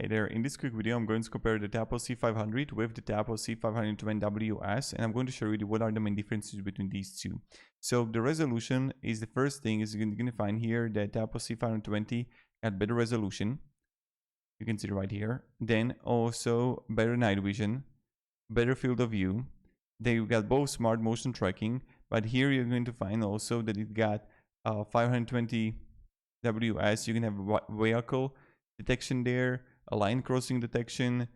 Hey there, in this quick video I'm going to compare the Tapo C500 with the Tapo C520WS, and I'm going to show you what are the main differences between these two. So the resolution is the first thing. Is you're going to find here that Tapo C520 got better resolution. You can see it right here. Then also better night vision, better field of view. They got both smart motion tracking, but here you're going to find also that it got 520WS. You can have vehicle detection there, a line crossing detection.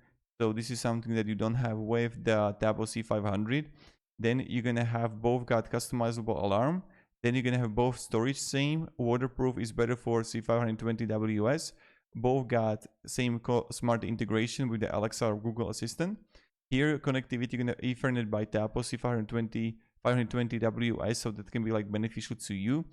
So this is something that you don't have with the Tapo C500. Then you're gonna have both got customizable alarm. Then you're gonna have both storage same. Waterproof is better for C520WS. Both got same smart integration with the Alexa or Google Assistant. Here connectivity, you're gonna Ethernet by Tapo C520WS, so that can be like beneficial to you.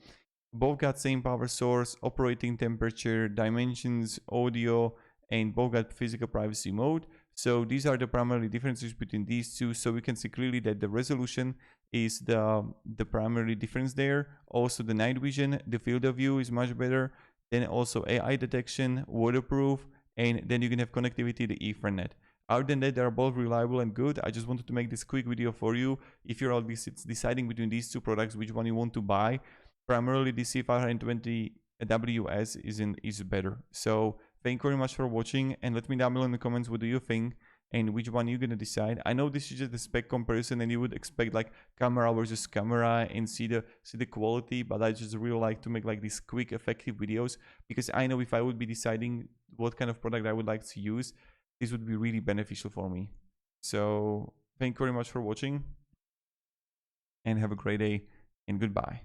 Both got same power source, operating temperature, dimensions, audio, and both got physical privacy mode. So these are the primary differences between these two. So we can see clearly that the resolution is the primary difference there. Also the night vision, the field of view is much better. Then also AI detection, waterproof, and then you can have connectivity to Ethernet. Other than that, they are both reliable and good. I just wanted to make this quick video for you. If you're always deciding between these two products, which one you want to buy, primarily the C520WS is better. So thank you very much for watching, and let me down below in the comments what do you think and which one you're gonna decide. I know this is just a spec comparison and you would expect like camera versus camera and see the quality, but I just really like to make like these quick effective videos, because I know if I would be deciding what kind of product I would like to use, this would be really beneficial for me. So thank you very much for watching and have a great day and goodbye.